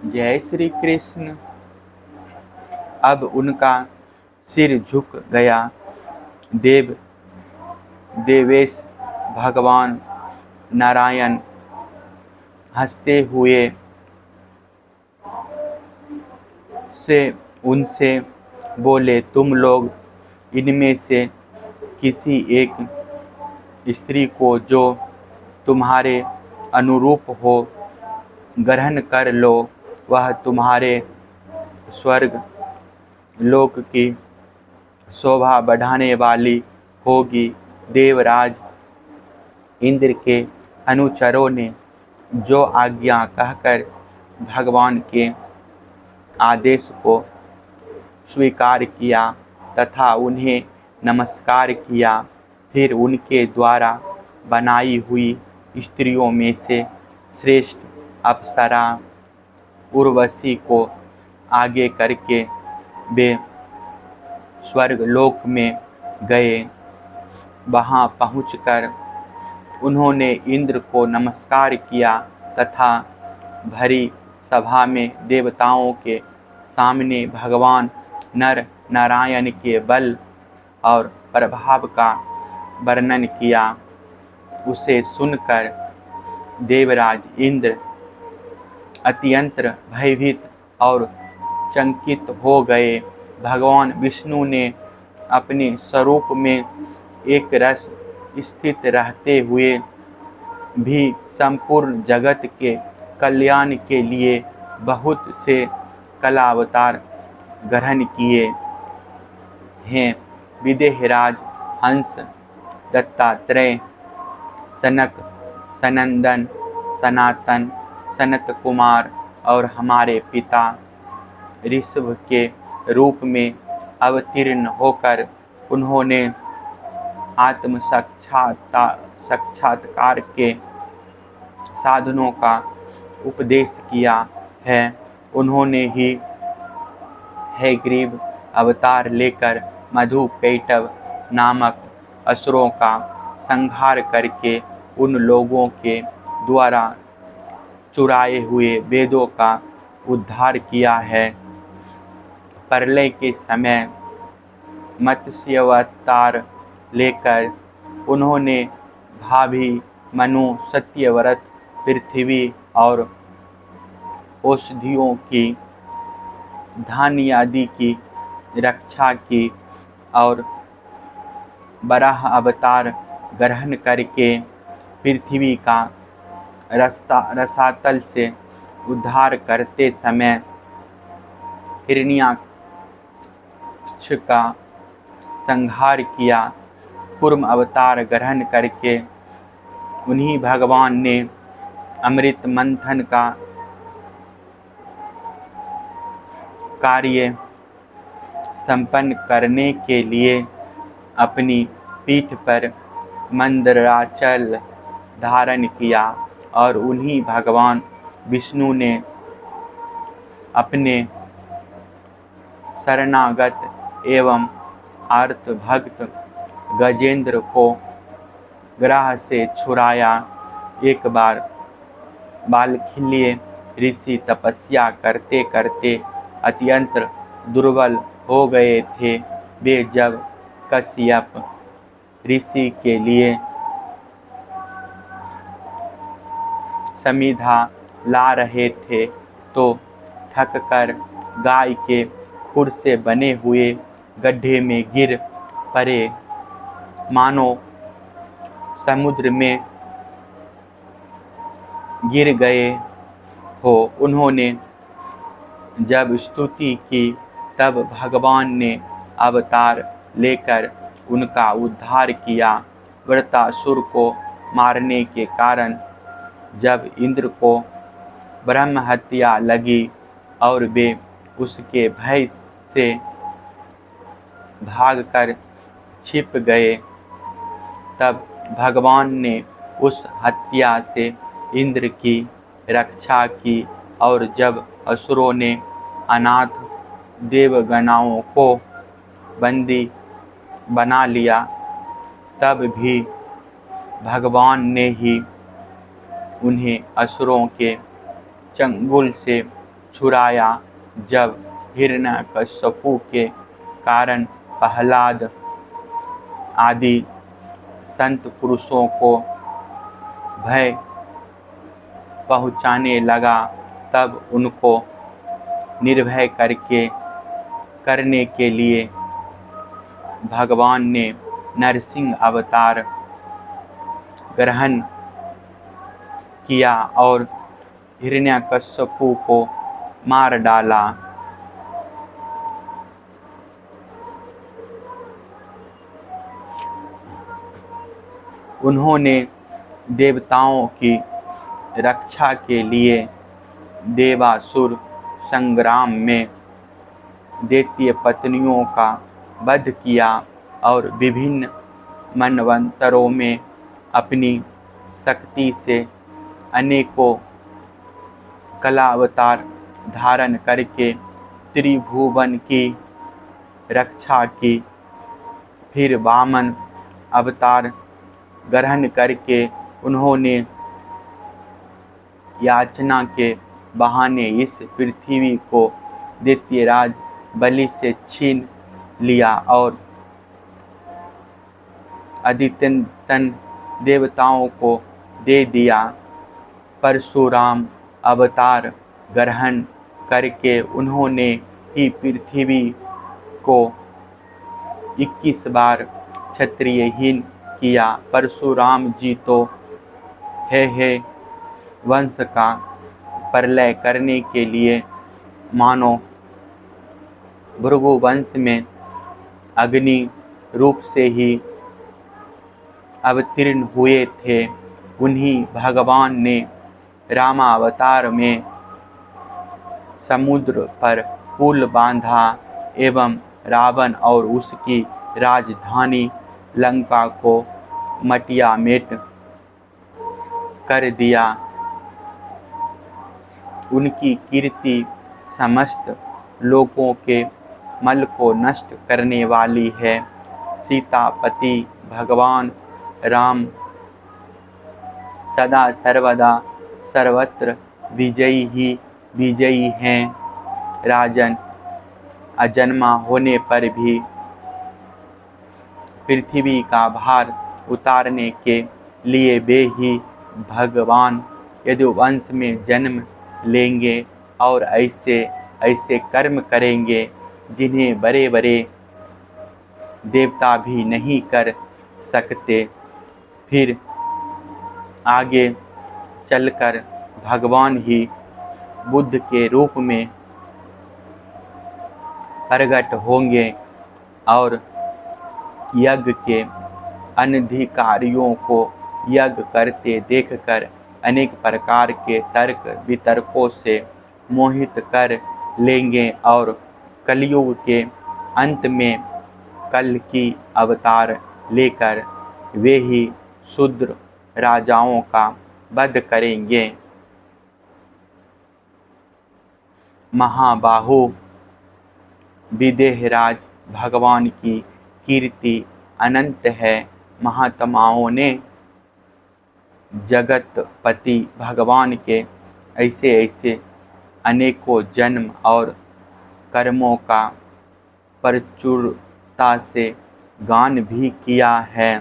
जय श्री कृष्ण। अब उनका सिर झुक गया। देवेश भगवान नारायण हंसते हुए उनसे बोले, तुम लोग इनमें से किसी एक स्त्री को जो तुम्हारे अनुरूप हो ग्रहण कर लो, वह तुम्हारे स्वर्ग लोक की शोभा बढ़ाने वाली होगी। देवराज इंद्र के अनुचरों ने जो आज्ञा कहकर भगवान के आदेश को स्वीकार किया तथा उन्हें नमस्कार किया, फिर उनके द्वारा बनाई हुई स्त्रियों में से श्रेष्ठ अप्सरा उर्वशी को आगे करके वे स्वर्गलोक में गए। वहां पहुंचकर उन्होंने इंद्र को नमस्कार किया तथा भरी सभा में देवताओं के सामने भगवान नर नारायण के बल और प्रभाव का वर्णन किया। उसे सुनकर देवराज इंद्र अत्यंत भयभीत और चकित हो गए। भगवान विष्णु ने अपने स्वरूप में एक रस स्थित रहते हुए भी संपूर्ण जगत के कल्याण के लिए बहुत से कलावतार ग्रहण किए हैं। विदेहराज हंस, दत्तात्रेय, सनक, सनंदन, सनातन, सनत कुमार और हमारे पिता ऋषभ के रूप में अवतीर्ण होकर उन्होंने आत्म साक्षात्कार के साधनों का उपदेश किया है। उन्होंने ही हयग्रीव अवतार लेकर मधु पैटव नामक असुरों का संहार करके उन लोगों के द्वारा चुराए हुए वेदों का उद्धार किया है। प्रलय के समय मत्स्यावतार लेकर उन्होंने भाभी, मनु, सत्यव्रत, पृथ्वी और औषधियों की, धान्य आदि की रक्षा की और वराह अवतार ग्रहण करके पृथ्वी का रसातल से उद्धार करते समय हिरण्याक्ष का संहार किया। कूर्म अवतार ग्रहण करके उन्हीं भगवान ने अमृत मंथन का कार्य संपन्न करने के लिए अपनी पीठ पर मंदराचल धारण किया और उन्हीं भगवान विष्णु ने अपने शरणागत एवं आर्त भक्त गजेंद्र को ग्रह से छुड़ाया। एक बार बालखिल्य ऋषि तपस्या करते करते अत्यंत दुर्बल हो गए थे। वे जब कश्यप ऋषि के लिए समिधा ला रहे थे तो थककर गाय के खुर से बने हुए गड्ढे में गिर पड़े, मानो समुद्र में गिर गए हो। उन्होंने जब स्तुति की तब भगवान ने अवतार लेकर उनका उद्धार किया। वृत्रासुर को मारने के कारण जब इंद्र को ब्रह्म हत्या लगी और वे उसके भय से भागकर छिप गए, तब भगवान ने उस हत्या से इंद्र की रक्षा की। और जब असुरों ने अनाथ देवगणों को बंदी बना लिया, तब भी भगवान ने ही उन्हें असुरों के चंगुल से छुड़ाया। जब हिरण्यकश्यपु के कारण प्रहलाद आदि संत पुरुषों को भय पहुँचाने लगा, तब उनको निर्भय करने के लिए भगवान ने नरसिंह अवतार ग्रहण किया और हिरण्यकश्यपु को मार डाला। उन्होंने देवताओं की रक्षा के लिए देवासुर संग्राम में दैत्य पत्नियों का वध किया और विभिन्न मनवंतरों में अपनी शक्ति से अनेकों कलावतार धारण करके त्रिभुवन की रक्षा की। फिर वामन अवतार ग्रहण करके उन्होंने याचना के बहाने इस पृथ्वी को दैत्यराज बलि से छीन लिया और अद्यतन देवताओं को दे दिया। परशुराम अवतार ग्रहण करके उन्होंने ही पृथ्वी को 21 बार क्षत्रियहीन किया। परशुराम जी तो हे वंश का प्रलय करने के लिए मानो भृगु वंश में अग्नि रूप से ही अवतीर्ण हुए थे। उन्हीं भगवान ने रामावतार में समुद्र पर पुल बांधा एवं रावण और उसकी राजधानी लंका को मटियामेट कर दिया। उनकी कीर्ति समस्त लोगों के मल को नष्ट करने वाली है। सीतापति भगवान राम सदा सर्वदा सर्वत्र विजयी ही विजयी हैं। राजन, अजन्मा होने पर भी पृथ्वी का भार उतारने के लिए वे ही भगवान यदुवंश में जन्म लेंगे और ऐसे ऐसे कर्म करेंगे जिन्हें बड़े बड़े देवता भी नहीं कर सकते। फिर आगे चलकर भगवान ही बुद्ध के रूप में प्रकट होंगे और यज्ञ के अनधिकारियों को यज्ञ करते देखकर अनेक प्रकार के तर्क वितर्कों से मोहित कर लेंगे और कलयुग के अंत में कल्कि अवतार लेकर वे ही शूद्र राजाओं का वध करेंगे। महाबाहु विदेहराज भगवान की कीर्ति अनंत है। महात्माओं ने जगतपति भगवान के ऐसे ऐसे अनेकों जन्म और कर्मों का प्रचुरता से गान भी किया है।